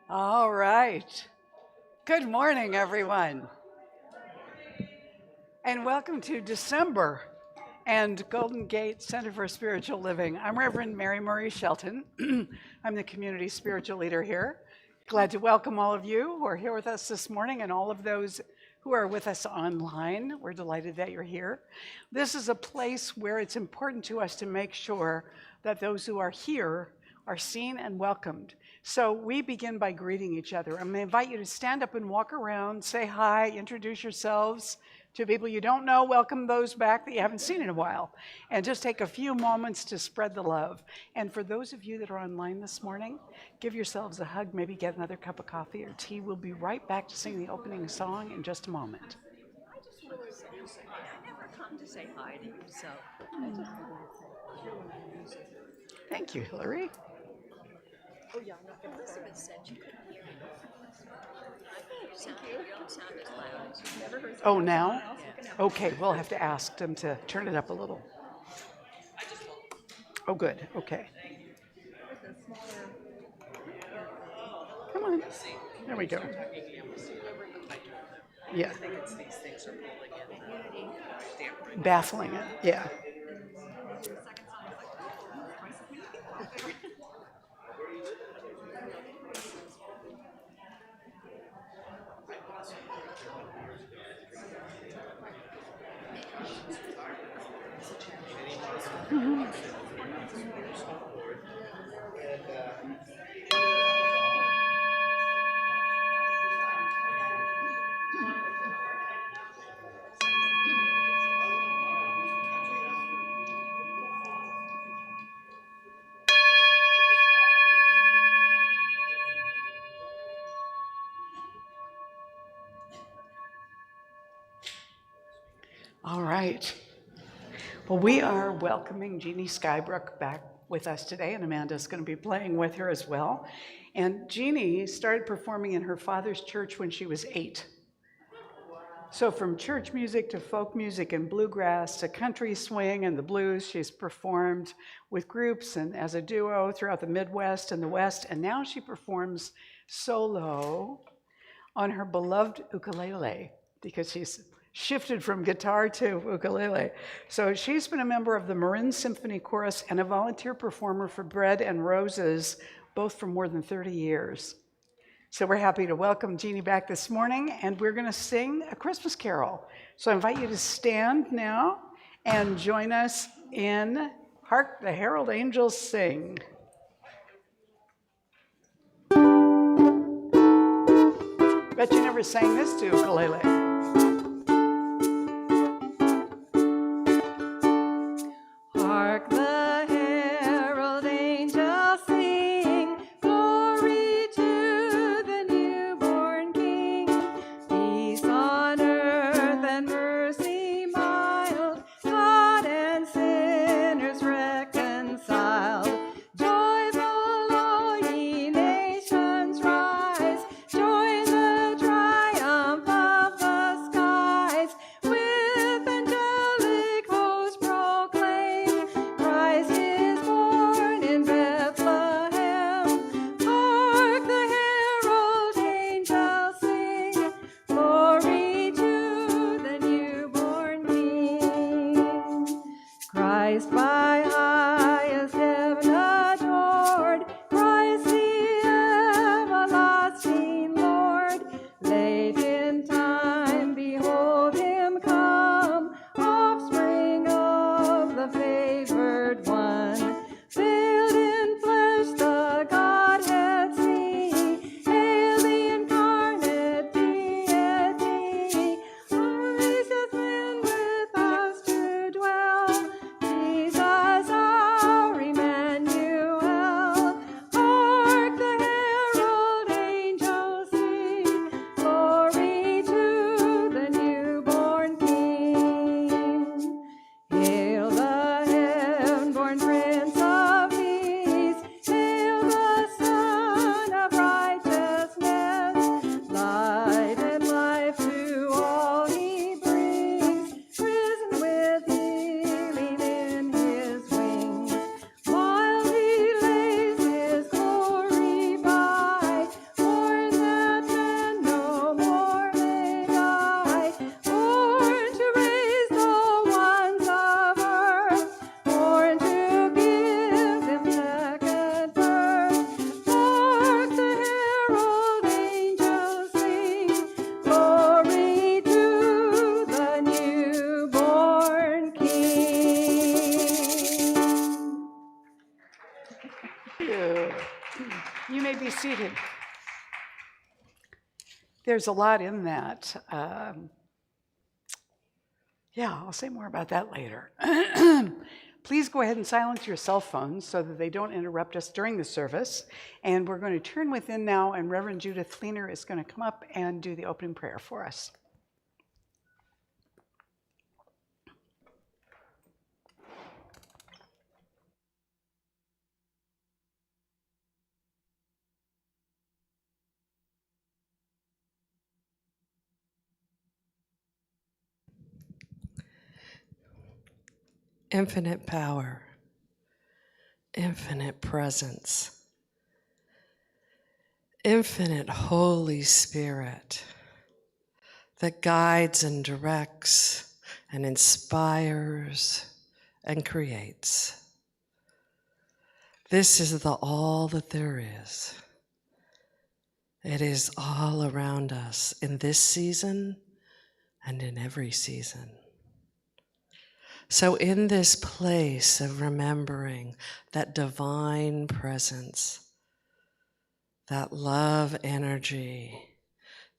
All right. Good morning, everyone, and welcome to December and Golden Gate Center for Spiritual Living. I'm Reverend Mary Marie Shelton. I'm the community spiritual leader here. Glad to welcome all of you who are here with us this morning and all of those who are with us online. We're delighted that you're here. This is a place where it's important to us to make sure that those who are here are seen and welcomed. So we begin by greeting each other. I'm going to invite you to stand up and walk around, say hi, introduce yourselves to people you don't know, welcome those back that you haven't seen in a while, and just take a few moments to spread the love. And for those of you that are online this morning, give yourselves a hug, maybe get another cup of coffee or tea. We'll be right back to sing the opening song in just a moment. I just really I never come to say hi to you, so. Thank you, Hillary. Oh, yeah, Elizabeth said you couldn't hear me. You don't sound as loud as you never heard. Oh, now? Okay, we'll have to ask them to turn it up a little. Oh, good. Okay. Come on. There we go. Yeah. Baffling it. Yeah. All right. Well, we are welcoming Jeannie Skybrook back with us today, and Amanda's going to be playing with her as well. And Jeannie started performing in her father's church when she was 8. So from church music to folk music and bluegrass to country swing and the blues, she's performed with groups and as a duo throughout the Midwest and the West, and now she performs solo on her beloved ukulele because she's shifted from guitar to ukulele. So she's been a member of the Marin Symphony Chorus and a volunteer performer for Bread and Roses, both for more than 30 years. So we're happy to welcome Jeannie back this morning, and we're going to sing a Christmas carol. So I invite you to stand now and join us in Hark the Herald Angels Sing. Bet you never sang this to ukulele. Hark the herald angels sing, glory to the newborn King. Peace on earth and mercy mild, God and sinners reconciled. Joyful all ye nations rise, join the triumph of the skies. With angelic hosts proclaim, Christ is You. You may be seated. There's a lot in that. Yeah, I'll say more about that later. Please go ahead and silence your cell phones so that they don't interrupt us during the service. And we're going to turn within now, and Reverend Judith Fleener is going to come up and do the opening prayer for us. Infinite power, infinite presence, infinite Holy Spirit that guides and directs and inspires and creates. This is the all that there is. It is all around us in this season and in every season. So in this place of remembering that divine presence, that love energy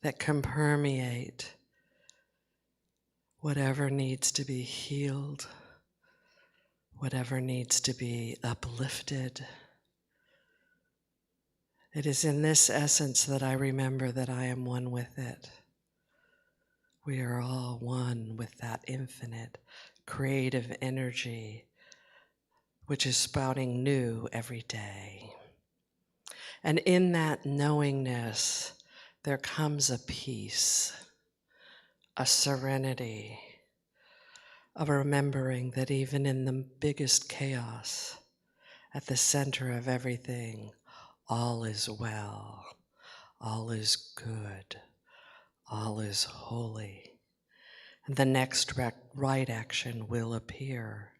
that can permeate whatever needs to be healed, whatever needs to be uplifted. It is in this essence that I remember that I am one with it. We are all one with that infinite creative energy which is sprouting new every day. And in that knowingness, there comes a peace, a serenity of remembering that even in the biggest chaos, at the center of everything, all is well, all is good, all is holy. And the next right action will appear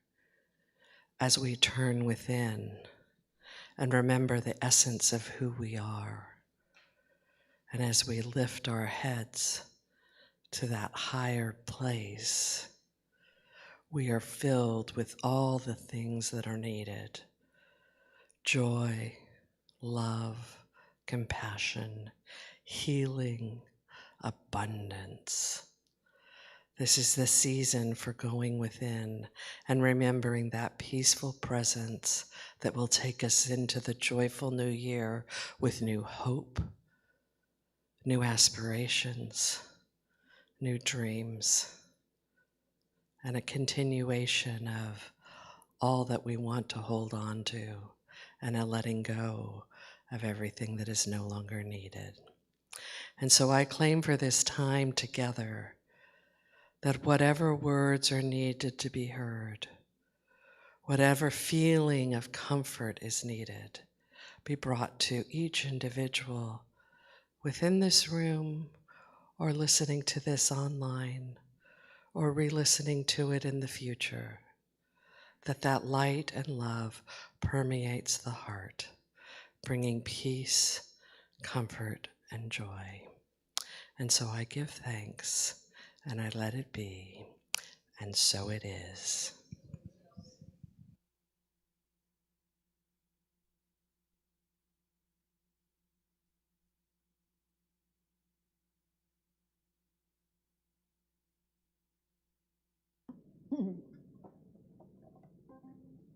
as we turn within and remember the essence of who we are. And as we lift our heads to that higher place, we are filled with all the things that are needed: joy, love, compassion, healing, abundance. This is the season for going within and remembering that peaceful presence that will take us into the joyful new year with new hope, new aspirations, new dreams, and a continuation of all that we want to hold on to and a letting go of everything that is no longer needed. And so I claim for this time together that whatever words are needed to be heard, whatever feeling of comfort is needed, be brought to each individual within this room or listening to this online or re-listening to it in the future, that light and love permeates the heart, bringing peace, comfort, and joy. And so I give thanks, and I let it be, and so it is.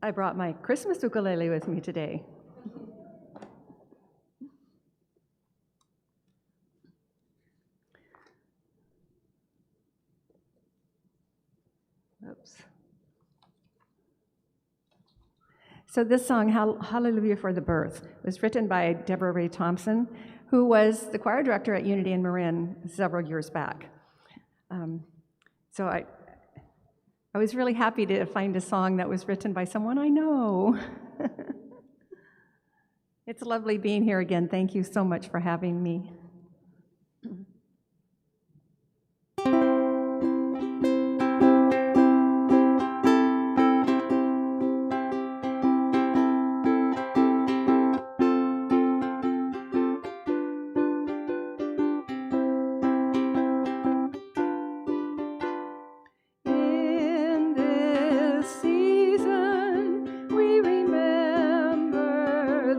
I brought my Christmas ukulele with me today. Oops. So this song, Hallelujah for the Birth, was written by Deborah Ray Thompson, who was the choir director at Unity in Marin several years back. So I was really happy to find a song that was written by someone I know. It's lovely being here again. Thank you so much for having me. In this season, we remember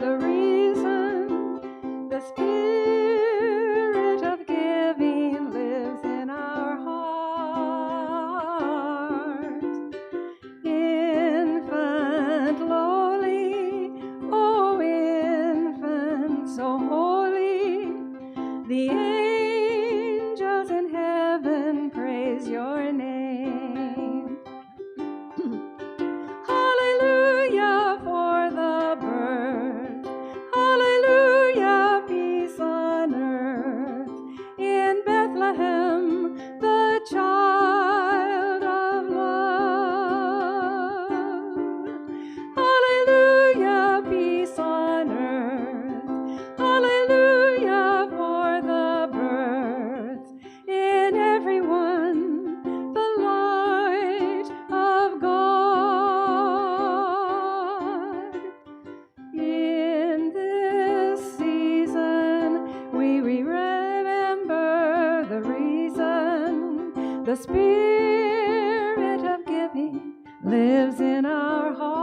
The spirit of giving lives in our heart.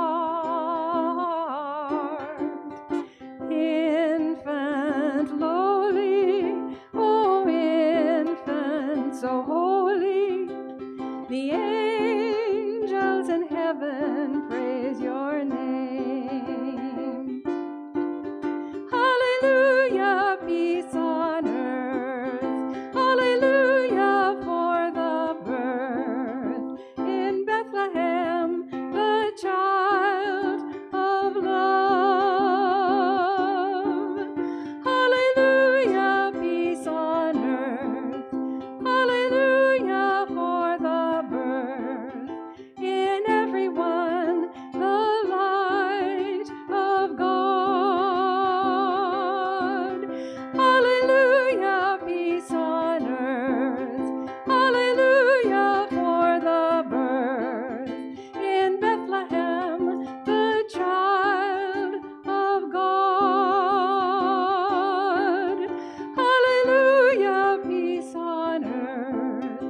Infant lowly, oh infant so holy, the angels in heaven praise your name. Hallelujah, peace on earth. Hallelujah for the birth in Bethlehem, the child of love. Hallelujah, peace on earth. Hallelujah for the birth in everyone, the light of God. Hallelujah, peace on earth. Hallelujah for the birth in Bethlehem, the child of God. Hallelujah, peace on earth.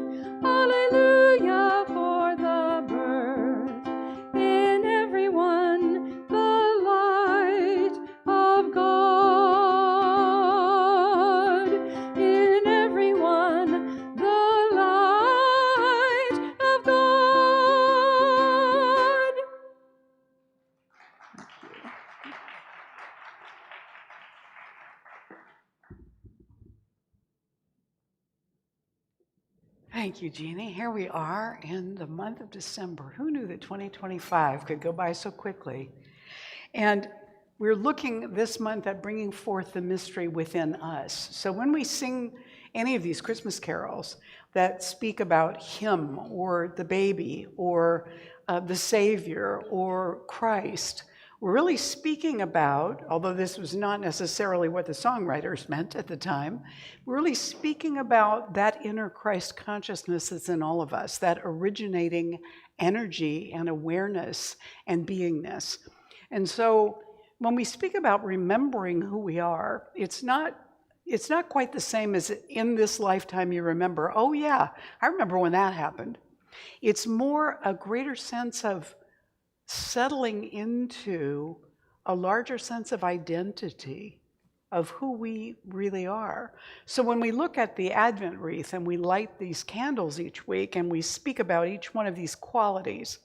Hallelujah for the birth in everyone, the light of God. In everyone, the light of God. Thank you, Jeannie. Here we are in the month of December. Who knew that 2025 could go by so quickly? And we're looking this month at bringing forth the mystery within us. So when we sing any of these Christmas carols that speak about Him or the baby or the Savior or Christ, we're really speaking about, although this was not necessarily what the songwriters meant at the time, we're really speaking about that inner Christ consciousness that's in all of us, that originating energy and awareness and beingness. And so when we speak about remembering who we are, it's not quite the same as in this lifetime you remember, oh yeah, I remember when that happened. It's more a greater sense of settling into a larger sense of identity of who we really are. So when we look at the Advent wreath and we light these candles each week and we speak about each one of these qualities,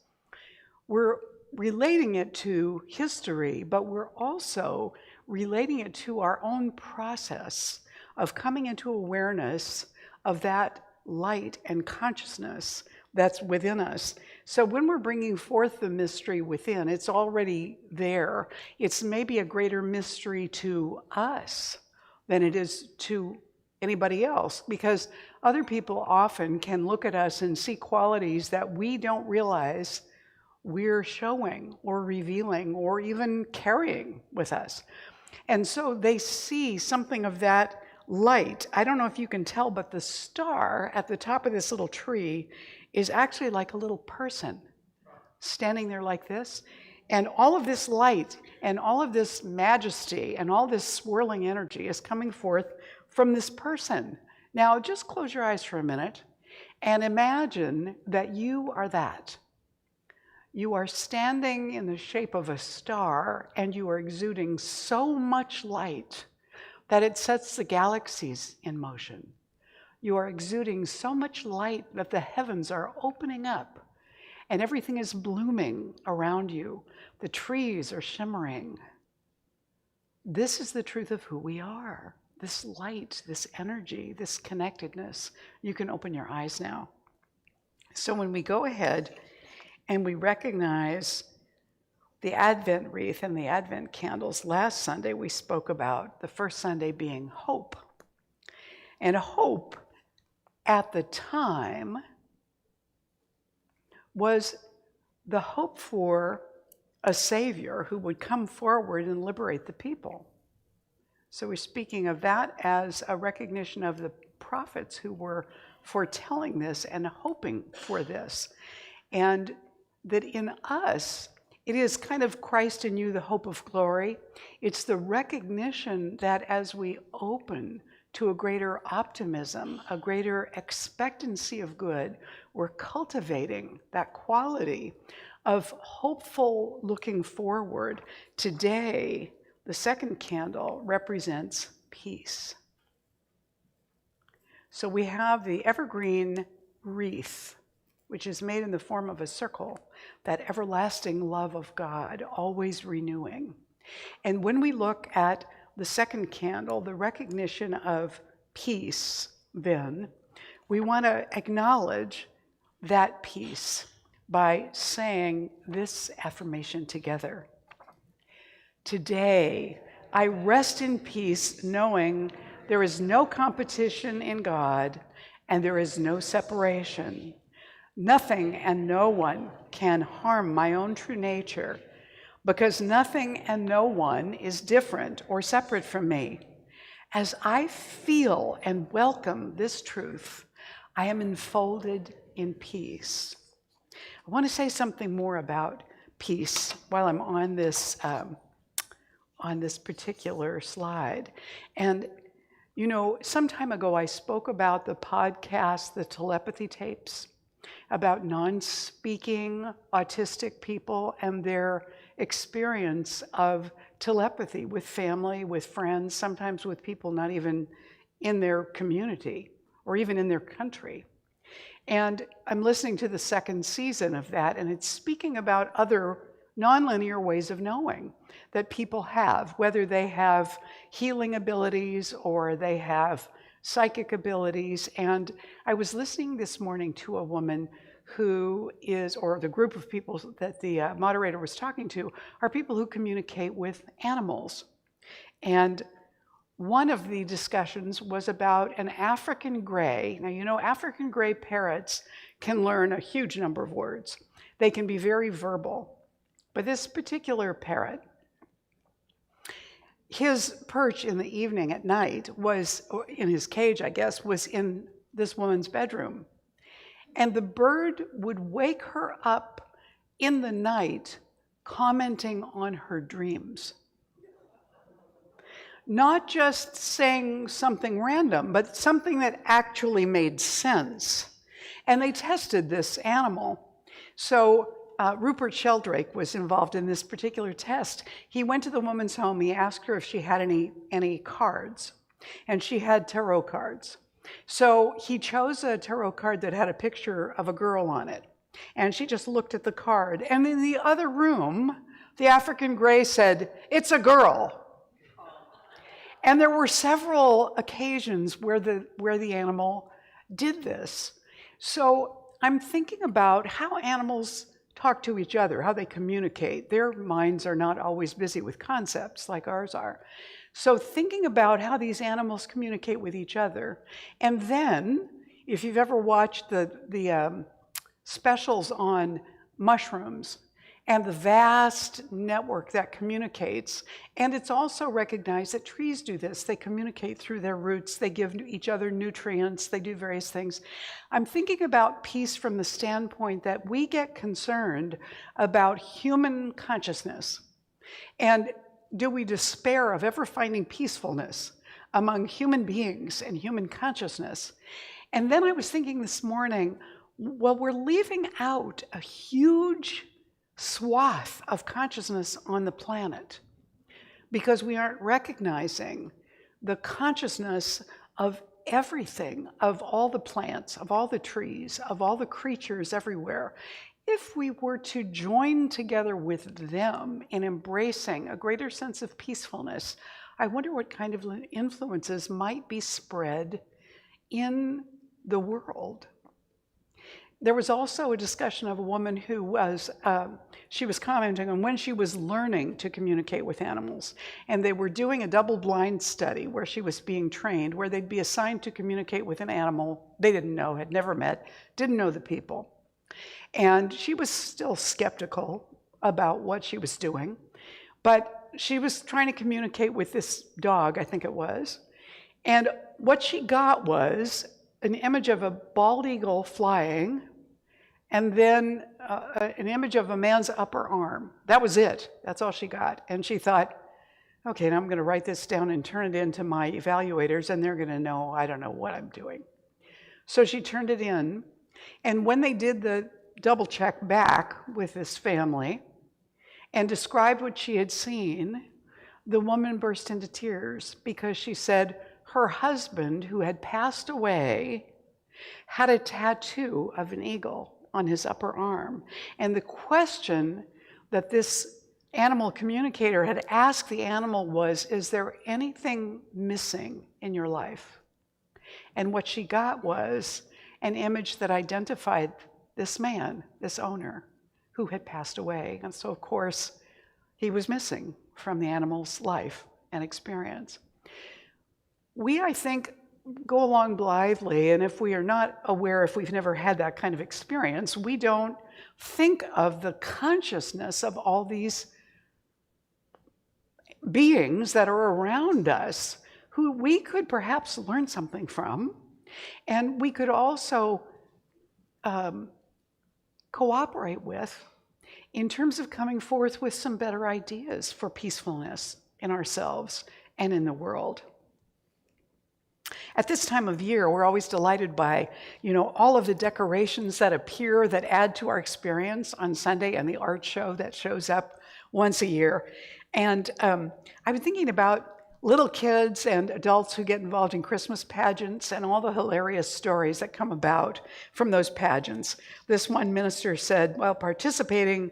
we're relating it to history, but we're also relating it to our own process of coming into awareness of that light and consciousness that's within us. So when we're bringing forth the mystery within, it's already there. It's maybe a greater mystery to us than it is to anybody else, because other people often can look at us and see qualities that we don't realize we're showing or revealing or even carrying with us. And so they see something of that light. I don't know if you can tell, but the star at the top of this little tree is actually like a little person standing there like this. And all of this light and all of this majesty and all this swirling energy is coming forth from this person. Now, just close your eyes for a minute and imagine that you are that. You are standing in the shape of a star and you are exuding so much light that it sets the galaxies in motion. You are exuding so much light that the heavens are opening up and everything is blooming around you. The trees are shimmering. This is the truth of who we are. This light, this energy, this connectedness. You can open your eyes now. So when we go ahead and we recognize the Advent wreath and the Advent candles, last Sunday we spoke about the first Sunday being hope. And hope at the time was the hope for a Savior who would come forward and liberate the people. So we're speaking of that as a recognition of the prophets who were foretelling this and hoping for this. And that in us, it is kind of Christ in you, the hope of glory. It's the recognition that as we open to a greater optimism, a greater expectancy of good. We're cultivating that quality of hopeful looking forward. Today, the second candle represents peace. So we have the evergreen wreath, which is made in the form of a circle, that everlasting love of God, always renewing. And when we look at the second candle, the recognition of peace, then, we want to acknowledge that peace by saying this affirmation together. Today, I rest in peace, knowing there is no competition in God and there is no separation. Nothing and no one can harm my own true nature, because nothing and no one is different or separate from me. As I feel and welcome this truth, I am enfolded in peace. I want to say something more about peace while I'm on this particular slide. And you know, some time ago I spoke about the podcast, the telepathy tapes, about non-speaking autistic people and their experience of telepathy with family, with friends, sometimes with people not even in their community or even in their country. And I'm listening to the second season of that, and it's speaking about other nonlinear ways of knowing that people have, whether they have healing abilities or they have psychic abilities. And I was listening this morning to a woman who is, or the group of people that the moderator was talking to, are people who communicate with animals. And one of the discussions was about an African gray. Now, you know, African gray parrots can learn a huge number of words. They can be very verbal. But this particular parrot, his perch in the evening at night was, or in his cage, I guess, was in this woman's bedroom. And the bird would wake her up in the night commenting on her dreams. Not just saying something random, but something that actually made sense. And they tested this animal. So Rupert Sheldrake was involved in this particular test. He went to the woman's home. He asked her if she had any cards, and she had tarot cards. So he chose a tarot card that had a picture of a girl on it, and she just looked at the card. And in the other room, the African gray said, "It's a girl." And there were several occasions where the animal did this. So I'm thinking about how animals talk to each other, how they communicate. Their minds are not always busy with concepts like ours are. So thinking about how these animals communicate with each other. And then, if you've ever watched the specials on mushrooms and the vast network that communicates, and it's also recognized that trees do this. They communicate through their roots. They give each other nutrients. They do various things. I'm thinking about peace from the standpoint that we get concerned about human consciousness. And do we despair of ever finding peacefulness among human beings and human consciousness? And then I was thinking this morning, well, we're leaving out a huge swath of consciousness on the planet because we aren't recognizing the consciousness of everything, of all the plants, of all the trees, of all the creatures everywhere. If we were to join together with them in embracing a greater sense of peacefulness, I wonder what kind of influences might be spread in the world. There was also a discussion of a woman who was, she was commenting on when she was learning to communicate with animals. And they were doing a double-blind study where she was being trained, where they'd be assigned to communicate with an animal they didn't know, had never met, didn't know the people. And she was still skeptical about what she was doing. But she was trying to communicate with this dog, I think it was. And what she got was an image of a bald eagle flying, and then an image of a man's upper arm. That was it. That's all she got. And she thought, Okay, and I'm going to write this down and turn it into my evaluators, and they're going to know I don't know what I'm doing. So she turned it in, and when they did the double check back with this family and described what she had seen, the woman burst into tears because she said her husband, who had passed away, had a tattoo of an eagle on his upper arm. And the question that this animal communicator had asked the animal was, is there anything missing in your life? And what she got was an image that identified this man, this owner, who had passed away. And so, of course, he was missing from the animal's life and experience. We, I think, go along blithely, and if we are not aware, if we've never had that kind of experience, we don't think of the consciousness of all these beings that are around us who we could perhaps learn something from, and we could also cooperate with in terms of coming forth with some better ideas for peacefulness in ourselves and in the world. At this time of year, we're always delighted by, all of the decorations that appear that add to our experience on Sunday, and the art show that shows up once a year. And I've been thinking about little kids and adults who get involved in Christmas pageants and all the hilarious stories that come about from those pageants. This one minister said, while participating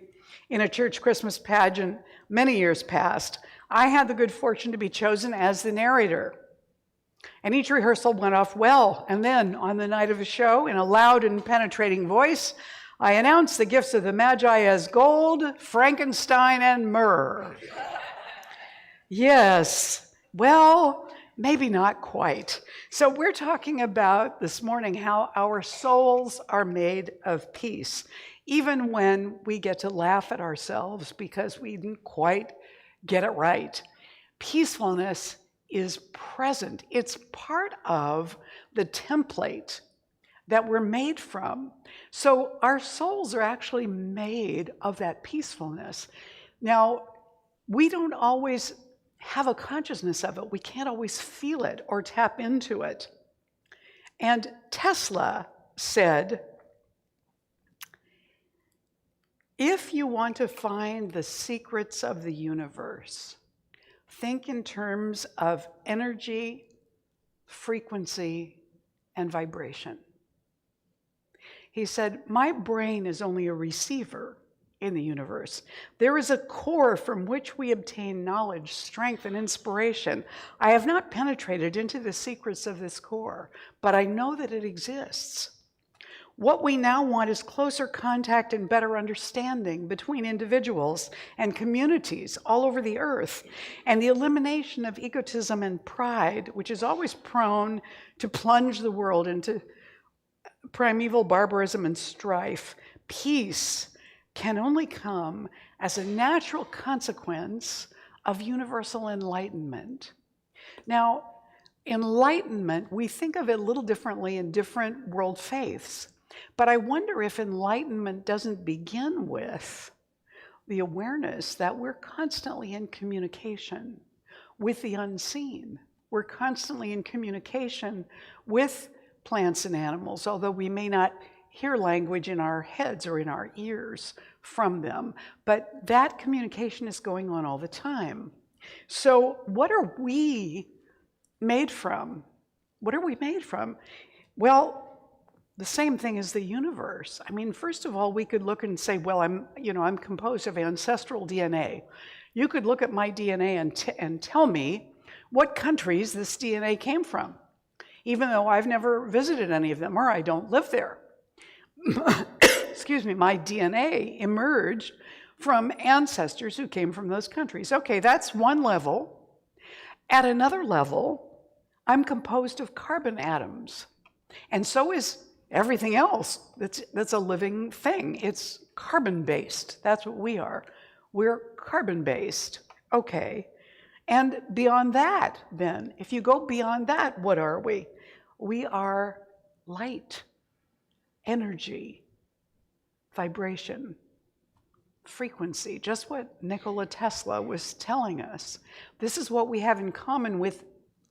in a church Christmas pageant many years past, I had the good fortune to be chosen as the narrator. And each rehearsal went off well. And then on the night of the show, in a loud and penetrating voice, I announced the gifts of the Magi as gold, Frankenstein, and myrrh. Yes, well, maybe not quite. So we're talking about this morning how our souls are made of peace, even when we get to laugh at ourselves because we didn't quite get it right. Peacefulness is present. It's part of the template that we're made from. So our souls are actually made of that peacefulness. Now, we don't always have a consciousness of it. We can't always feel it or tap into it. And Tesla said, if you want to find the secrets of the universe, think in terms of energy, frequency, and vibration. He said, my brain is only a receiver in the universe. There is a core from which we obtain knowledge, strength, and inspiration. I have not penetrated into the secrets of this core, but I know that it exists. What we now want is closer contact and better understanding between individuals and communities all over the earth, and the elimination of egotism and pride, which is always prone to plunge the world into primeval barbarism and strife. Peace can only come as a natural consequence of universal enlightenment. Now, enlightenment, we think of it a little differently in different world faiths. But I wonder if enlightenment doesn't begin with the awareness that we're constantly in communication with the unseen. We're constantly in communication with plants and animals, although we may not hear language in our heads or in our ears from them. But that communication is going on all the time. So what are we made from? What are we made from? Well, the same thing as the universe. I mean, first of all, we could look and say, well, I'm composed of ancestral DNA. You could look at my DNA and tell me what countries this DNA came from, even though I've never visited any of them or I don't live there. Excuse me, my DNA emerged from ancestors who came from those countries. Okay, that's one level. At another level, I'm composed of carbon atoms, and so is everything else that's a living thing. It's carbon-based. That's what we are. We're carbon-based. Okay. And beyond that, then, if you go beyond that, what are we? We are light, energy, vibration. frequency, just what Nikola Tesla was telling us. This is what we have in common with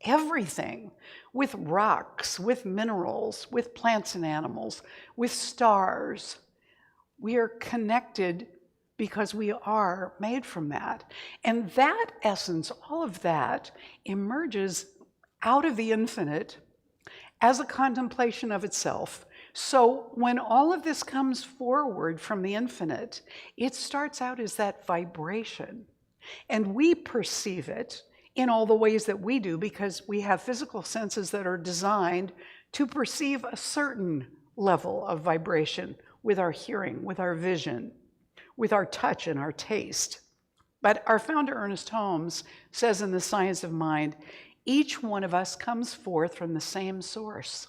everything, with rocks, with minerals, with plants and animals, with stars. We are connected because we are made from that. And that essence, all of that, emerges out of the infinite as a contemplation of itself. So when all of this comes forward from the infinite, it starts out as that vibration. And we perceive it in all the ways that we do because we have physical senses that are designed to perceive a certain level of vibration with our hearing, with our vision, with our touch and our taste. But our founder, Ernest Holmes, says in The Science of Mind, each one of us comes forth from the same source.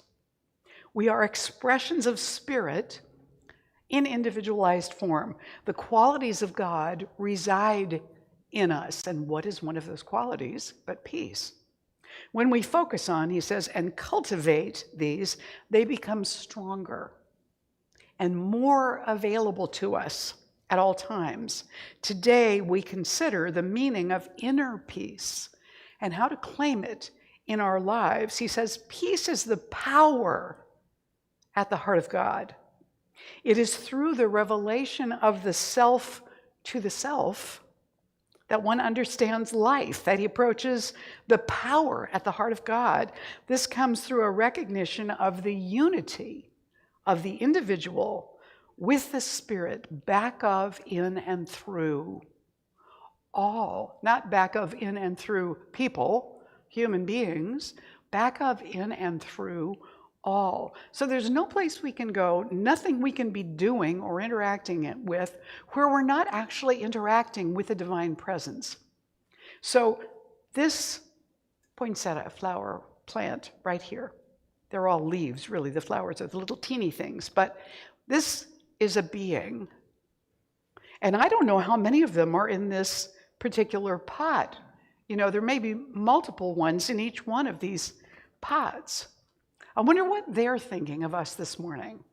We are expressions of spirit in individualized form. The qualities of God reside in us. And what is one of those qualities but peace? When we focus on, he says, and cultivate these, they become stronger and more available to us at all times. Today, we consider the meaning of inner peace and how to claim it in our lives. He says, peace is the power at the heart of God. It is through the revelation of the self to the self that one understands life, that he approaches the power at the heart of God. This comes through a recognition of the unity of the individual with the spirit, back of, in, and through all, not back of, in, and through people, human beings, back of, in, and through all. So there's no place we can go, nothing we can be doing or interacting with where we're not actually interacting with the divine presence. So this poinsettia flower plant right here, they're all leaves, really. The flowers are the little teeny things, but this is a being. And I don't know how many of them are in this particular pot. You know, there may be multiple ones in each one of these pots. I wonder what they're thinking of us this morning.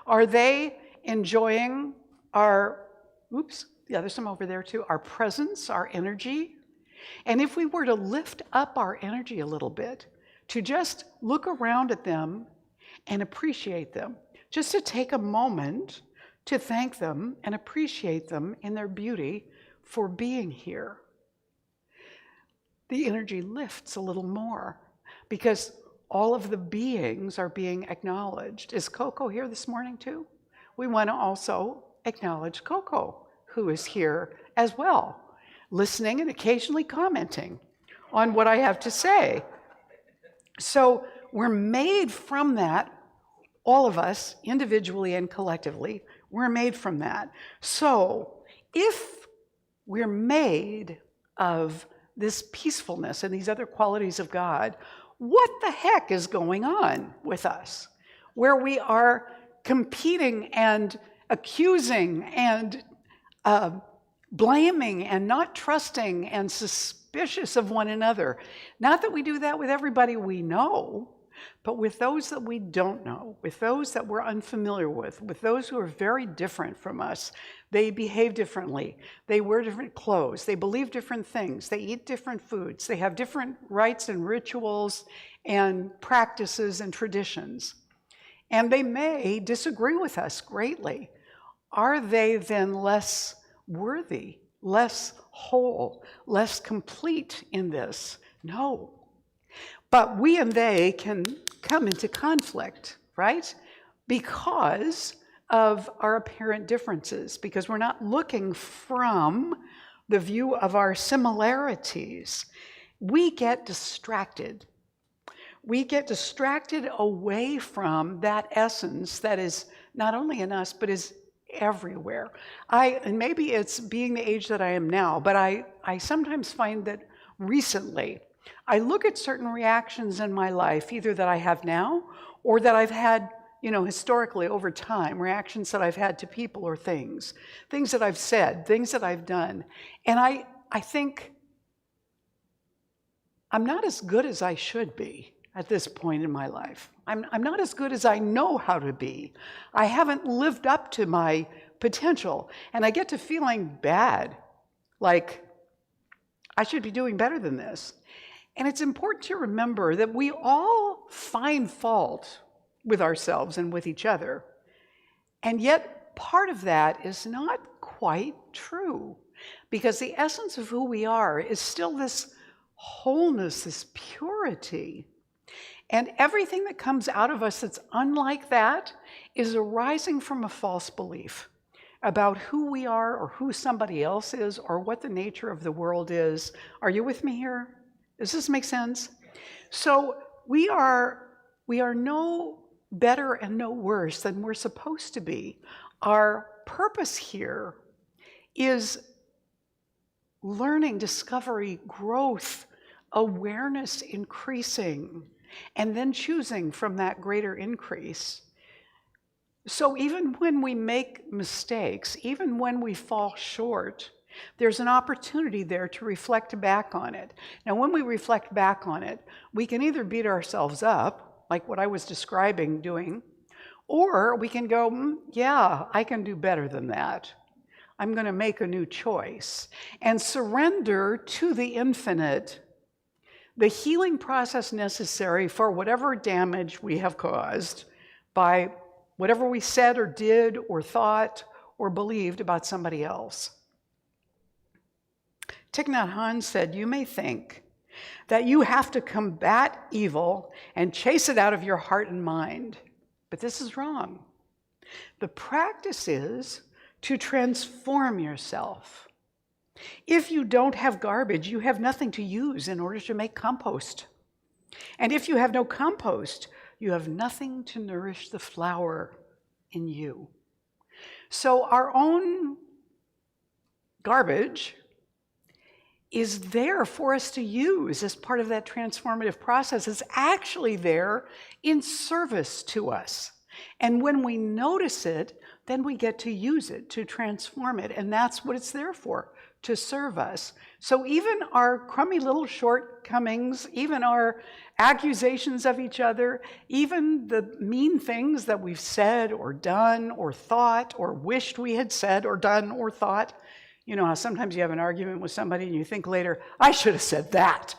Are they enjoying our, yeah, there's some over there too, our presence, our energy? And if we were to lift up our energy a little bit, to just look around at them and appreciate them, just to take a moment to thank them and appreciate them in their beauty for being here, the energy lifts a little more because all of the beings are being acknowledged. Is Coco here this morning too? We want to also acknowledge Coco, who is here as well, listening and occasionally commenting on what I have to say. So we're made from that, all of us, individually and collectively, we're made from that. So if we're made of this peacefulness and these other qualities of God, what the heck is going on with us? Where we are competing and accusing and blaming and not trusting and suspicious of one another. Not that we do that with everybody we know, but with those that we don't know, with those that we're unfamiliar with those who are very different from us. They behave differently. They wear different clothes. They believe different things. They eat different foods. They have different rites and rituals and practices and traditions. And they may disagree with us greatly. Are they then less worthy, less whole, less complete in this? No. But we and they can come into conflict, right? Because of our apparent differences, because we're not looking from the view of our similarities. We get distracted. We get distracted away from that essence that is not only in us, but is everywhere. And maybe it's being the age that I am now, but I sometimes find that recently, I look at certain reactions in my life, either that I have now or that I've had, historically over time, reactions that I've had to people or things that I've said, things that I've done. And I think I'm not as good as I should be at this point in my life. I'm not as good as I know how to be. I haven't lived up to my potential, and I get to feeling bad, like I should be doing better than this. And it's important to remember that we all find fault with ourselves and with each other. And yet, part of that is not quite true, because the essence of who we are is still this wholeness, this purity. And everything that comes out of us that's unlike that is arising from a false belief about who we are or who somebody else is or what the nature of the world is. Are you with me here? Does this make sense? So we are no better and no worse than we're supposed to be. Our purpose here is learning, discovery, growth, awareness increasing, and then choosing from that greater increase. So even when we make mistakes, even when we fall short, there's an opportunity there to reflect back on it. Now, when we reflect back on it, we can either beat ourselves up, like what I was describing doing, or we can go, yeah, I can do better than that. I'm going to make a new choice and surrender to the infinite the healing process necessary for whatever damage we have caused by whatever we said or did or thought or believed about somebody else. Thich Nhat Hanh said, "You may think that you have to combat evil and chase it out of your heart and mind, but this is wrong. The practice is to transform yourself. If you don't have garbage, you have nothing to use in order to make compost. And if you have no compost, you have nothing to nourish the flower in you." So our own garbage is there for us to use as part of that transformative process. It's actually there in service to us. And when we notice it, then we get to use it, to transform it. And that's what it's there for, to serve us. So even our crummy little shortcomings, even our accusations of each other, even the mean things that we've said or done or thought or wished we had said or done or thought. You know how sometimes you have an argument with somebody and you think later, I should have said that.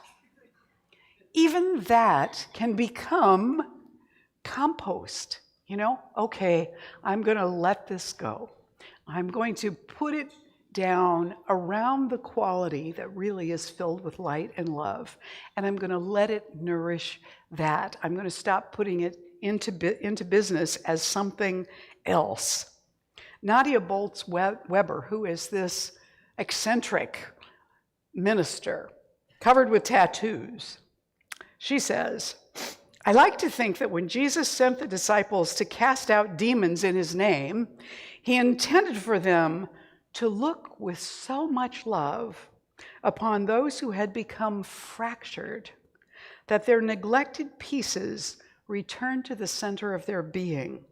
Even that can become compost. Okay, I'm going to let this go. I'm going to put it down around the quality that really is filled with light and love, and I'm going to let it nourish that. I'm going to stop putting it into business as something else. Nadia Bolz-Weber, who is this eccentric minister covered with tattoos, she says, "I like to think that when Jesus sent the disciples to cast out demons in his name, he intended for them to look with so much love upon those who had become fractured that their neglected pieces returned to the center of their being.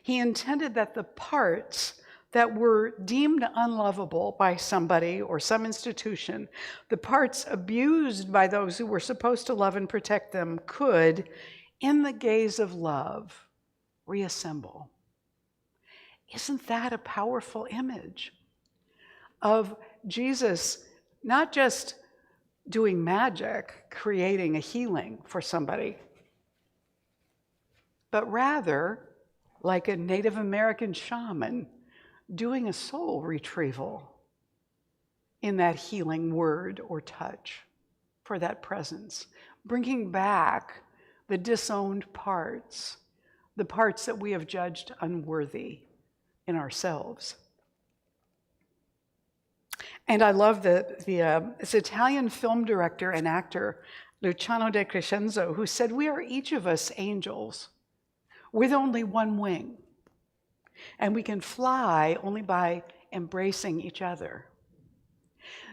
He intended that the parts that were deemed unlovable by somebody or some institution, the parts abused by those who were supposed to love and protect them, could, in the gaze of love, reassemble." Isn't that a powerful image of Jesus not just doing magic, creating a healing for somebody, but rather like a Native American shaman doing a soul retrieval in that healing word or touch for that presence, bringing back the disowned parts, the parts that we have judged unworthy in ourselves. And I love this Italian film director and actor, Luciano de Crescenzo, who said, "We are each of us angels with only one wing, and we can fly only by embracing each other."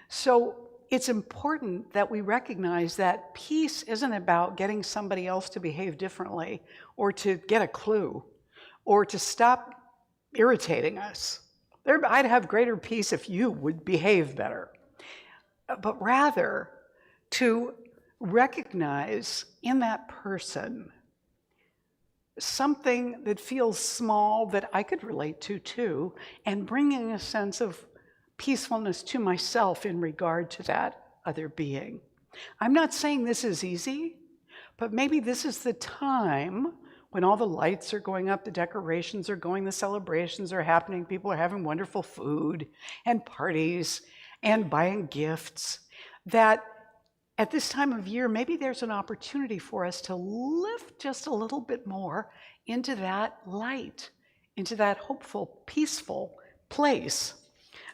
So it's important that we recognize that peace isn't about getting somebody else to behave differently or to get a clue or to stop irritating us. I'd have greater peace if you would behave better. But rather to recognize in that person something that feels small that I could relate to too, and bringing a sense of peacefulness to myself in regard to that other being. I'm not saying this is easy, but maybe this is the time when all the lights are going up, the decorations are going, the celebrations are happening, people are having wonderful food and parties and buying gifts, that at this time of year, maybe there's an opportunity for us to lift just a little bit more into that light, into that hopeful, peaceful place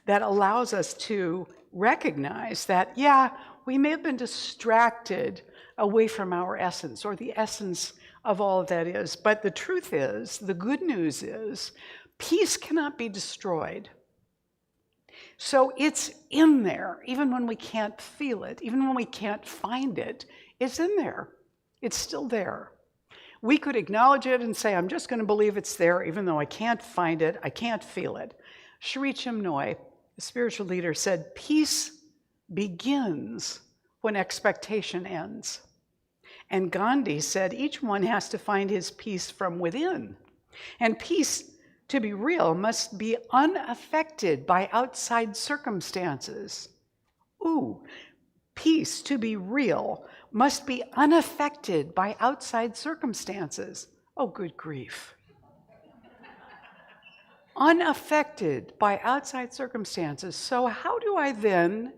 that allows us to recognize that, yeah, we may have been distracted away from our essence or the essence of all of that is. But the truth is, the good news is, peace cannot be destroyed. So it's in there, even when we can't feel it, even when we can't find it, it's in there. It's still there. We could acknowledge it and say, I'm just going to believe it's there, even though I can't find it, I can't feel it. Sri Chinmoy, the spiritual leader, said, peace begins when expectation ends. And Gandhi said, each one has to find his peace from within. And peace, to be real, must be unaffected by outside circumstances. Ooh, peace, to be real, must be unaffected by outside circumstances. Oh, good grief. Unaffected by outside circumstances. So how do I then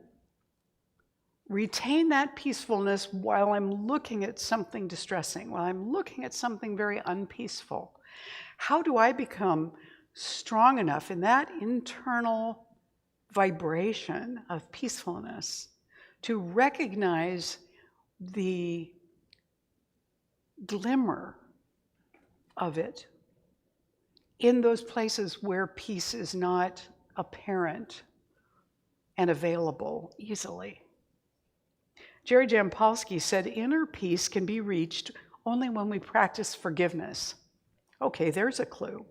retain that peacefulness while I'm looking at something distressing, while I'm looking at something very unpeaceful? How do I become strong enough in that internal vibration of peacefulness to recognize the glimmer of it in those places where peace is not apparent and available easily? Jerry Jampolsky said, inner peace can be reached only when we practice forgiveness. Okay, there's a clue.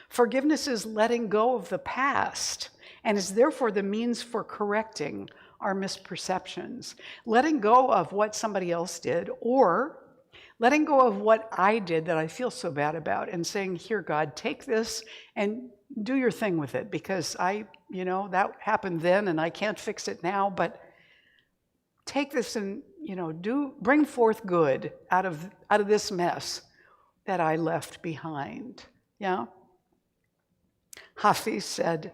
Forgiveness is letting go of the past and is therefore the means for correcting our misperceptions. Letting go of what somebody else did, or letting go of what I did that I feel so bad about, and saying, here, God, take this and do your thing with it, because that happened then and I can't fix it now, but take this and, bring forth good out of this mess that I left behind. Yeah? Hafiz said,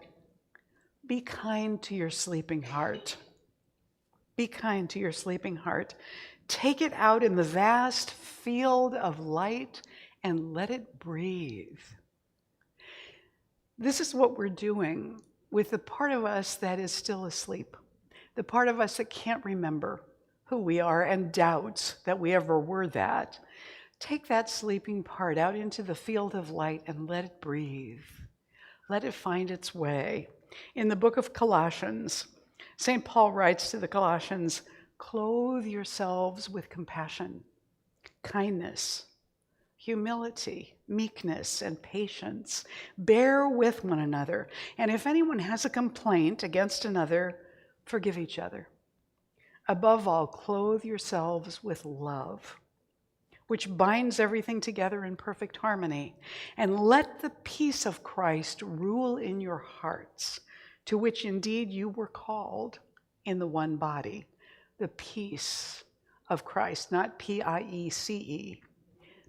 be kind to your sleeping heart. Be kind to your sleeping heart. Take it out in the vast field of light and let it breathe. This is what we're doing with the part of us that is still asleep. The part of us that can't remember who we are and doubts that we ever were that. Take that sleeping part out into the field of light and let it breathe. Let it find its way. In the book of Colossians, St. Paul writes to the Colossians, clothe yourselves with compassion, kindness, humility, meekness, and patience. Bear with one another. And if anyone has a complaint against another, forgive each other. Above all, clothe yourselves with love, which binds everything together in perfect harmony. And let the peace of Christ rule in your hearts, to which indeed you were called in the one body. The peace of Christ, not P-I-E-C-E,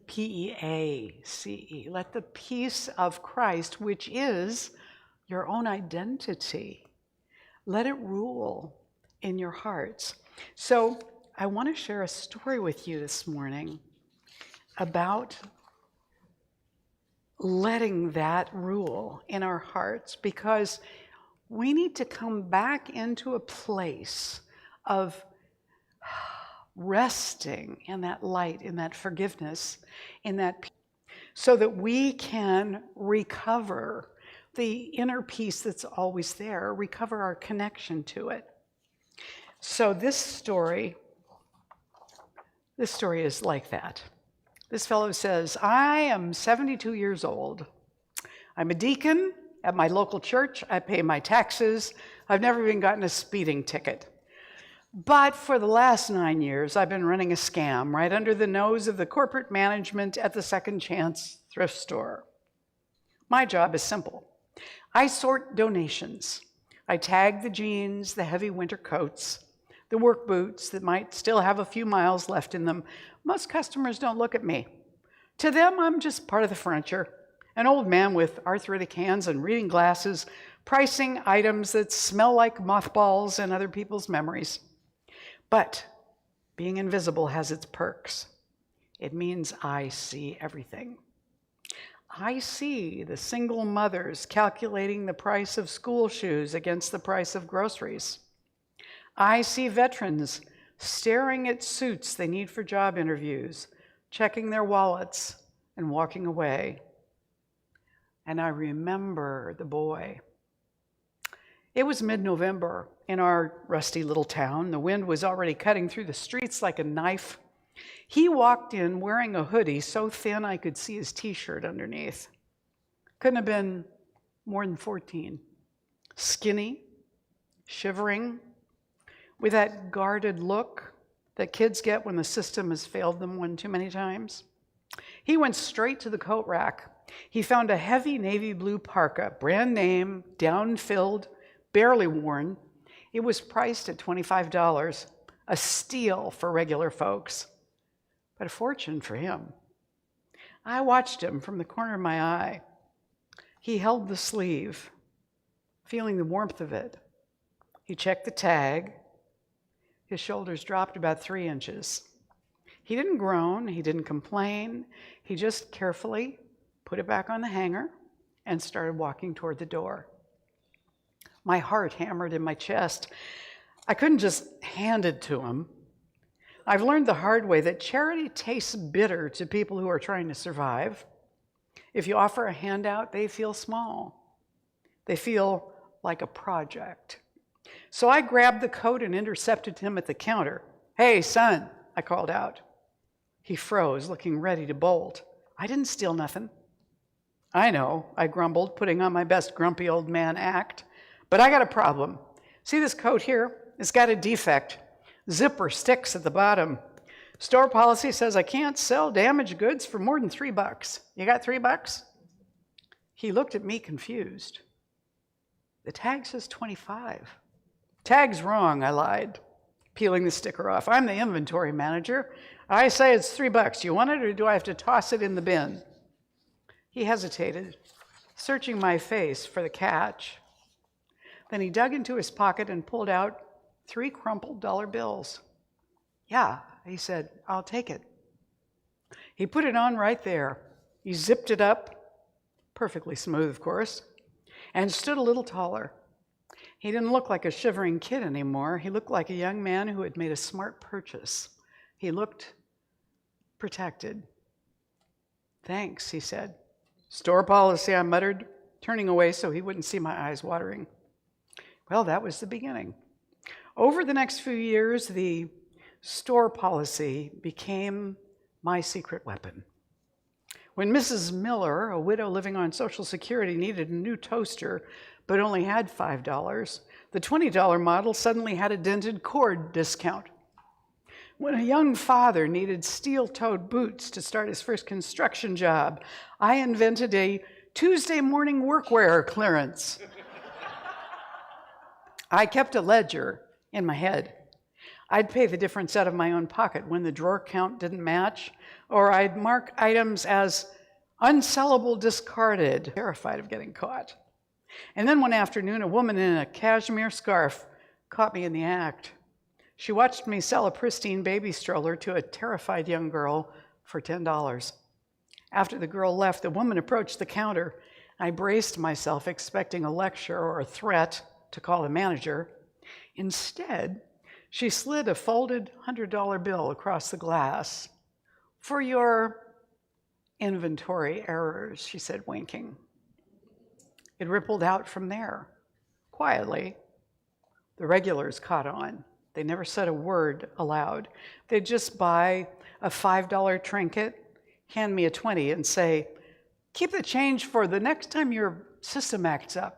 P-E-A-C-E. Let the peace of Christ, which is your own identity, let it rule in your hearts. So I want to share a story with you this morning about letting that rule in our hearts, because we need to come back into a place of resting in that light, in that forgiveness, in that peace, so that we can recover the inner peace that's always there, recover our connection to it. So this story is like that. This fellow says, I am 72 years old. I'm a deacon at my local church. I pay my taxes. I've never even gotten a speeding ticket. But for the last 9 years, I've been running a scam right under the nose of the corporate management at the Second Chance thrift store. My job is simple. I sort donations. I tag the jeans, the heavy winter coats, the work boots that might still have a few miles left in them. Most customers don't look at me. To them, I'm just part of the furniture, an old man with arthritic hands and reading glasses, pricing items that smell like mothballs and other people's memories. But being invisible has its perks. It means I see everything. I see the single mothers calculating the price of school shoes against the price of groceries. I see veterans staring at suits they need for job interviews, checking their wallets, and walking away. And I remember the boy. It was mid-November in our rusty little town. The wind was already cutting through the streets like a knife. He walked in wearing a hoodie so thin I could see his t-shirt underneath. Couldn't have been more than 14. Skinny, shivering, with that guarded look that kids get when the system has failed them one too many times. He went straight to the coat rack. He found a heavy navy blue parka, brand name, down-filled, barely worn. It was priced at $25, a steal for regular folks, but a fortune for him. I watched him from the corner of my eye. He held the sleeve, feeling the warmth of it. He checked the tag. His shoulders dropped about 3 inches. He didn't groan, he didn't complain. He just carefully put it back on the hanger and started walking toward the door. My heart hammered in my chest. I couldn't just hand it to him. I've learned the hard way that charity tastes bitter to people who are trying to survive. If you offer a handout, they feel small. They feel like a project. So I grabbed the coat and intercepted him at the counter. "Hey, son," I called out. He froze, looking ready to bolt. "I didn't steal nothing." "I know," I grumbled, putting on my best grumpy old man act. "But I got a problem. See this coat here? It's got a defect. Zipper sticks at the bottom. Store policy says I can't sell damaged goods for more than $3. You got $3? He looked at me confused. "The tag says 25. "Tag's wrong," I lied, peeling the sticker off. "I'm the inventory manager. I say it's $3. Do you want it, or do I have to toss it in the bin?" He hesitated, searching my face for the catch. Then he dug into his pocket and pulled out 3 crumpled dollar bills. "Yeah," he said, "I'll take it." He put it on right there. He zipped it up, perfectly smooth, of course, and stood a little taller. He didn't look like a shivering kid anymore. He looked like a young man who had made a smart purchase. He looked protected. "Thanks," he said. "Store policy," I muttered, turning away so he wouldn't see my eyes watering. Well, that was the beginning. Over the next few years, the store policy became my secret weapon. When Mrs. Miller, a widow living on Social Security, needed a new toaster but only had $5, the $20 model suddenly had a dented cord discount. When a young father needed steel-toed boots to start his first construction job, I invented a Tuesday morning workwear clearance. I kept a ledger in my head. I'd pay the difference out of my own pocket when the drawer count didn't match, or I'd mark items as unsellable, discarded, terrified of getting caught. And then one afternoon, a woman in a cashmere scarf caught me in the act. She watched me sell a pristine baby stroller to a terrified young girl for $10. After the girl left, the woman approached the counter. I braced myself, expecting a lecture or a threat to call the manager. Instead, she slid a folded $100 bill across the glass. "For your inventory errors," she said, winking. It rippled out from there, quietly. The regulars caught on. They never said a word aloud. They'd just buy a $5 trinket, hand me a 20, and say, "Keep the change for the next time your system acts up."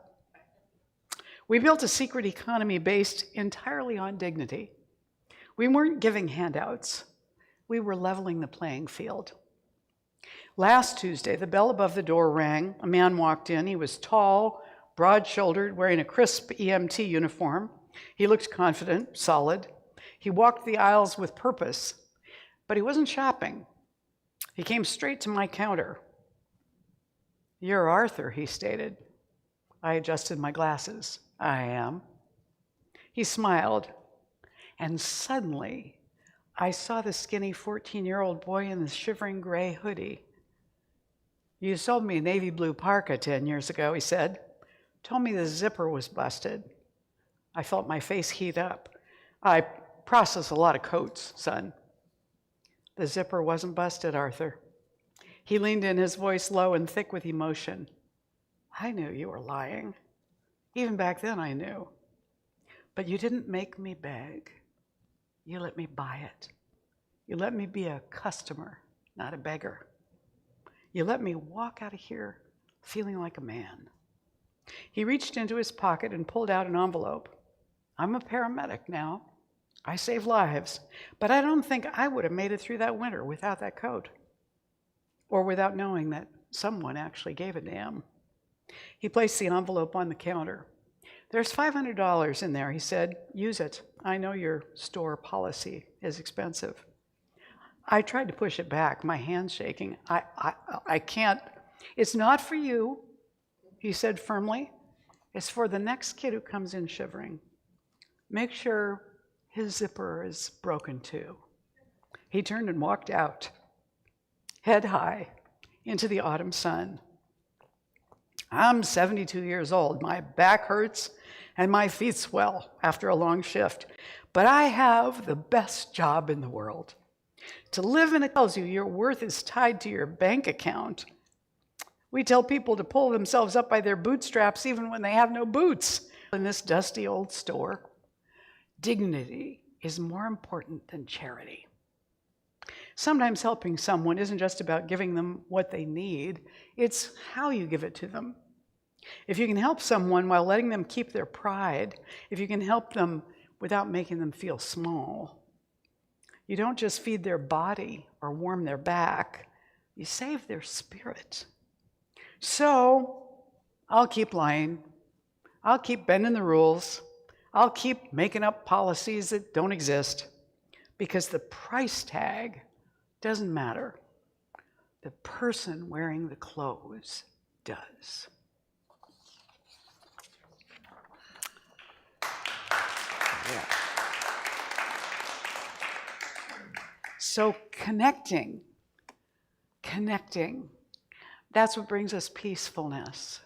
We built a secret economy based entirely on dignity. We weren't giving handouts. We were leveling the playing field. Last Tuesday, the bell above the door rang. A man walked in. He was tall, broad-shouldered, wearing a crisp EMT uniform. He looked confident, solid. He walked the aisles with purpose, but he wasn't shopping. He came straight to my counter. "You're Arthur," he stated. I adjusted my glasses. "I am." He smiled, and suddenly I saw the skinny 14-year-old boy in the shivering gray hoodie. "You sold me a navy blue parka 10 years ago," he said. "Told me the zipper was busted." I felt my face heat up. "I process a lot of coats, son." "The zipper wasn't busted, Arthur." He leaned in, his voice low and thick with emotion. "I knew you were lying. Even back then I knew. But you didn't make me beg. You let me buy it. You let me be a customer, not a beggar. You let me walk out of here feeling like a man." He reached into his pocket and pulled out an envelope. "I'm a paramedic now. I save lives, but I don't think I would have made it through that winter without that coat, or without knowing that someone actually gave a damn." He placed the envelope on the counter. "There's $500 in there," he said. "Use it. I know your store policy is expensive." I tried to push it back, my hands shaking. I can't. "It's not for you," he said firmly. "It's for the next kid who comes in shivering. Make sure his zipper is broken too." He turned and walked out, head high, into the autumn sun. I'm 72 years old. My back hurts and my feet swell after a long shift, but I have the best job in the world. To live in it tells you your worth is tied to your bank account. We tell people to pull themselves up by their bootstraps even when they have no boots. In this dusty old store, dignity is more important than charity. Sometimes helping someone isn't just about giving them what they need, it's how you give it to them. If you can help someone while letting them keep their pride, if you can help them without making them feel small, you don't just feed their body or warm their back, you save their spirit. So I'll keep lying. I'll keep bending the rules. I'll keep making up policies that don't exist, because the price tag doesn't matter. The person wearing the clothes does. Yeah. So connecting, that's what brings us peacefulness.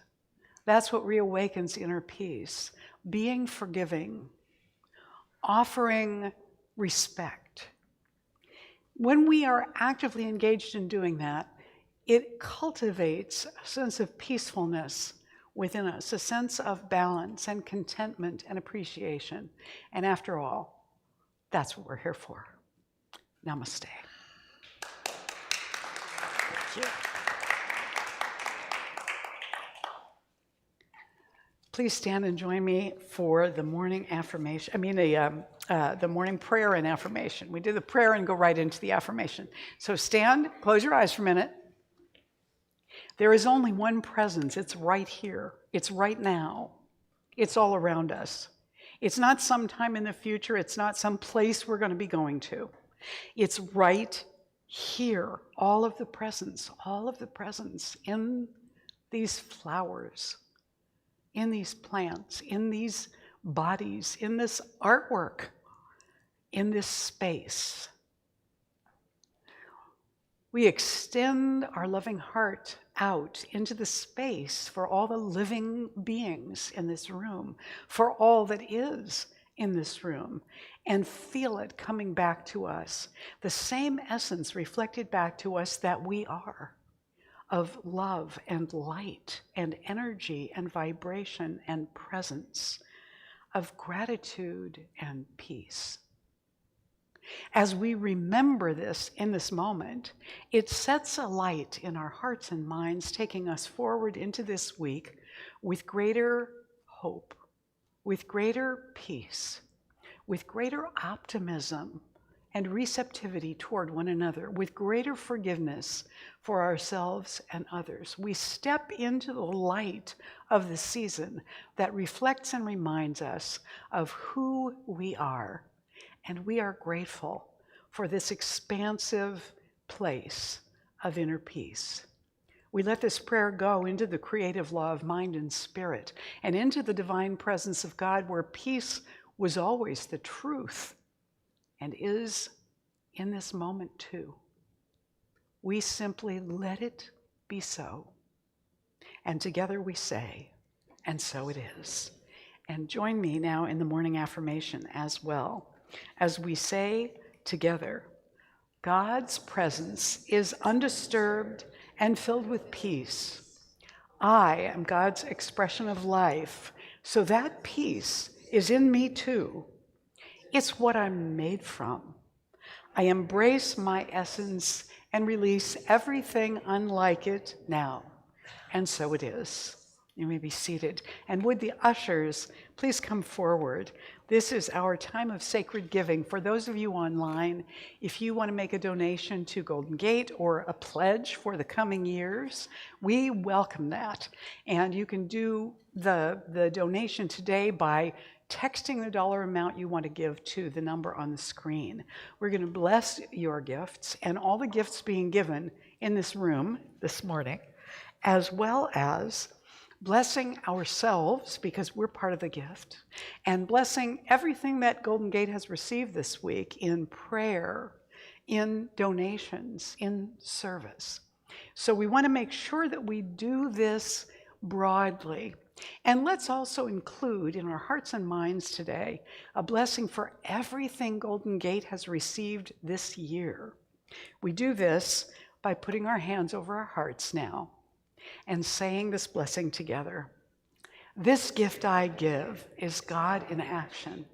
That's what reawakens inner peace. Being forgiving, offering respect. When we are actively engaged in doing that, it cultivates a sense of peacefulness within us, a sense of balance and contentment and appreciation. And after all, that's what we're here for. Namaste. Thank you. Please stand and join me for the morning affirmation. The morning prayer and affirmation. We do the prayer and go right into the affirmation. So stand, close your eyes for a minute. There is only one presence. It's right here. It's right now. It's all around us. It's not sometime in the future. It's not some place we're going to be going to. It's right here. All of the presence in these flowers, in these plants, in these bodies, in this artwork, in this space. We extend our loving heart out into the space for all the living beings in this room, for all that is in this room, and feel it coming back to us. The same essence reflected back to us that we are, of love and light and energy and vibration and presence, of gratitude and peace. As we remember this in this moment, it sets a light in our hearts and minds, taking us forward into this week with greater hope, with greater peace, with greater optimism and receptivity toward one another, with greater forgiveness for ourselves and others. We step into the light of the season that reflects and reminds us of who we are. And we are grateful for this expansive place of inner peace. We let this prayer go into the creative law of mind and spirit and into the divine presence of God, where peace was always the truth and is in this moment too. We simply let it be so. And together we say, and so it is. And join me now in the morning affirmation as well, as we say together, God's presence is undisturbed and filled with peace. I am God's expression of life, so that peace is in me too. It's what I'm made from. I embrace my essence and release everything unlike it now. And so it is. You may be seated. And would the ushers please come forward? This is our time of sacred giving. For those of you online, if you want to make a donation to Golden Gate or a pledge for the coming years, we welcome that. And you can do the donation today by texting the dollar amount you want to give to the number on the screen. We're going to bless your gifts and all the gifts being given in this room this morning, as well as blessing ourselves, because we're part of the gift, and blessing everything that Golden Gate has received this week in prayer, in donations, in service. So we want to make sure that we do this broadly. And let's also include in our hearts and minds today a blessing for everything Golden Gate has received this year. We do this by putting our hands over our hearts now and saying this blessing together. This gift I give is God in action.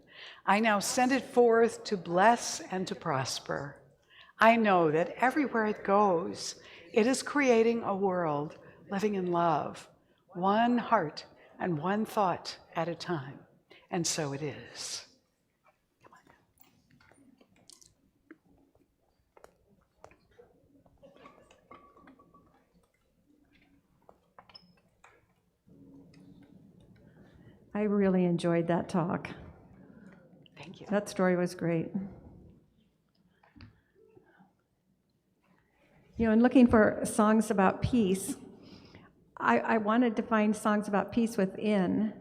I now send it forth to bless and to prosper. I know that everywhere it goes, it is creating a world living in love, one heart and one thought at a time. And so it is. I really enjoyed that talk. Thank you. That story was great. You know, in looking for songs about peace, I wanted to find songs about peace within,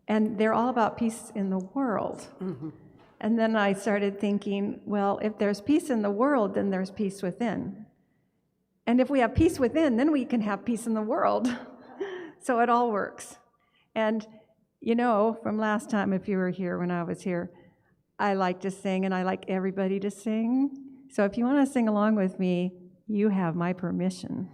and they're all about peace in the world. Mm-hmm. And then I started thinking, well, if there's peace in the world, then there's peace within. And if we have peace within, then we can have peace in the world. So it all works. And you know, from last time, if you were here when I was here, I like to sing, and I like everybody to sing. So if you want to sing along with me, you have my permission.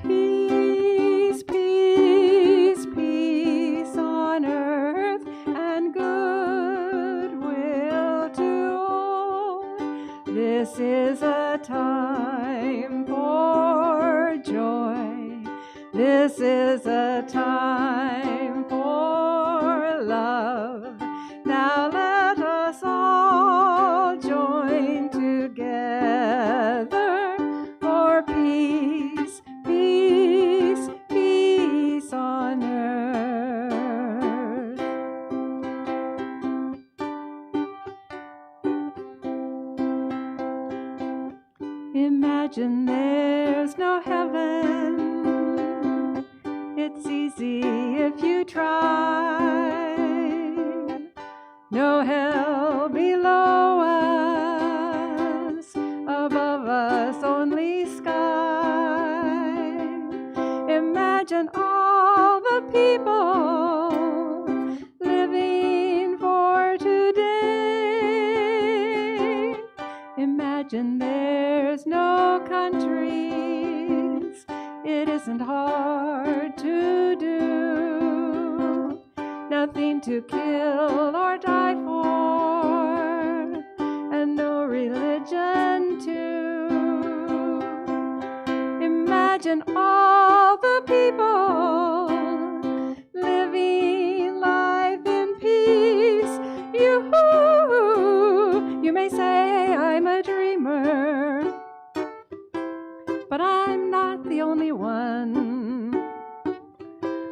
Peace, peace, peace on earth and goodwill to all. This is a time for joy. This is a time for love. Now let us all join together for peace, peace, peace on earth. Imagine there's no heaven. It's easy if you try. No hell below us, above us only sky. Imagine all the people living for today. Imagine there's no countries. It isn't hard to do. Nothing to kill or die for. Imagine all the people living life in peace. You may say I'm a dreamer, but I'm not the only one.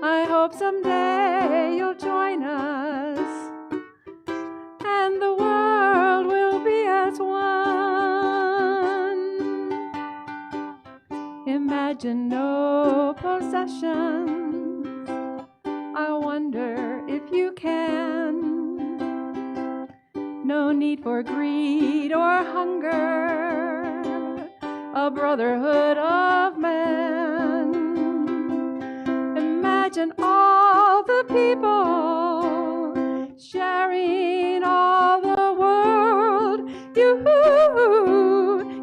I hope someday you'll join us, and the world will be as one. Imagine no possessions. I wonder if you can. No need for greed or hunger, a brotherhood of men. Imagine all the people sharing all the world.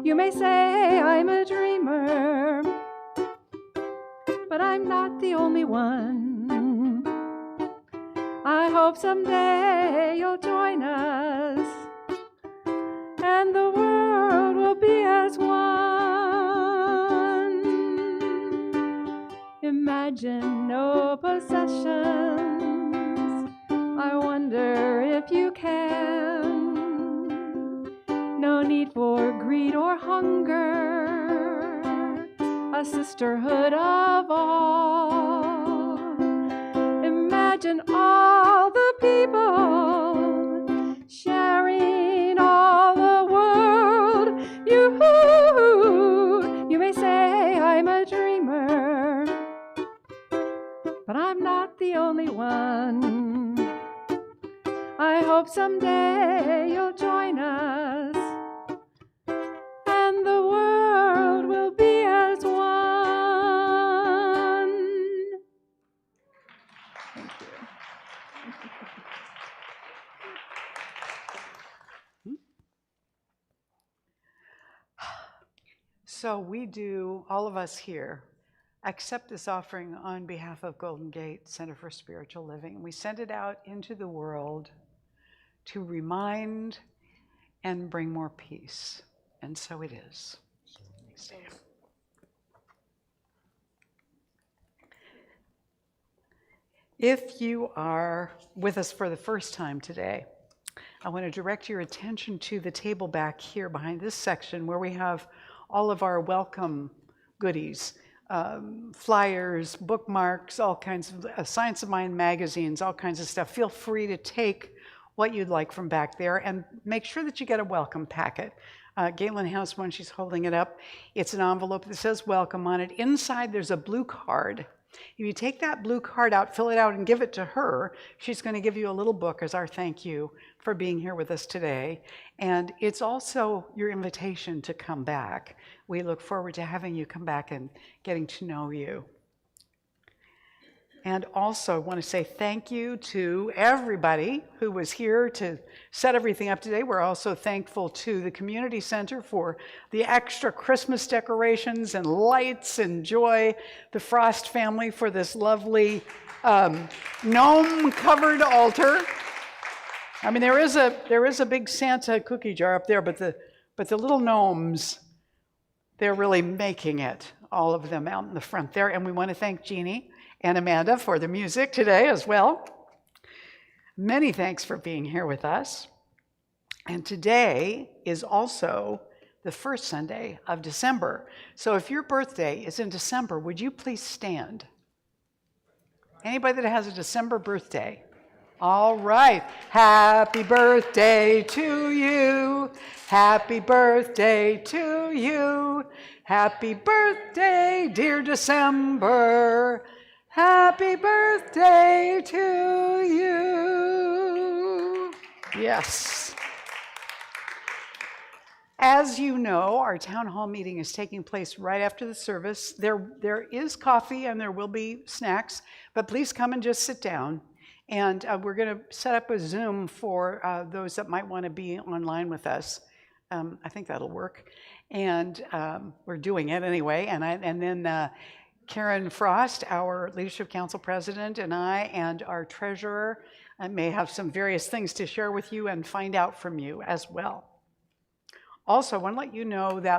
You may say I'm a dreamer, but I'm not the only one. I hope someday you'll join us, and the world will be as one. Imagine no possessions. I wonder if you can. No need for greed or hunger, a sisterhood of all. Imagine all the people sharing all the world. You may say I'm a dreamer, but I'm not the only one. I hope someday you'll join us, and the world will be as one. Thank you. So we do, all of us here, accept this offering on behalf of Golden Gate Center for Spiritual Living. We send it out into the world to remind and bring more peace. And so it is. If you are with us for the first time today, I want to direct your attention to the table back here behind this section where we have all of our welcome goodies, flyers, bookmarks, all kinds of Science of Mind magazines, all kinds of stuff. Feel free to take what you'd like from back there and make sure that you get a welcome packet. Galen has one, she's holding it up. It's an envelope that says welcome on it. Inside there's a blue card. If you take that blue card out, fill it out and give it to her, she's going to give you a little book as our thank you for being here with us today. And it's also your invitation to come back. We look forward to having you come back and getting to know you. And also I want to say thank you to everybody who was here to set everything up today. We're also thankful to the Community Center for the extra Christmas decorations and lights and joy, the Frost family for this lovely gnome-covered altar. I mean, there is a big Santa cookie jar up there, but the little gnomes, they're really making it, all of them out in the front there. And we want to thank Jeannie and Amanda for the music today as well. Many thanks for being here with us. And today is also the first Sunday of December. So if your birthday is in December, would you please stand? Anybody that has a December birthday? All right. Happy birthday to you. Happy birthday to you. Happy birthday, dear December. Happy birthday to you. Yes. As you know, our town hall meeting is taking place right after the service. There is coffee and there will be snacks, but please come and just sit down. And we're going to set up a Zoom for those that might want to be online with us. I think that'll work. And we're doing it anyway. And then Karen Frost, our Leadership Council President, and I, and our treasurer, may have some various things to share with you and find out from you as well. Also, I want to let you know that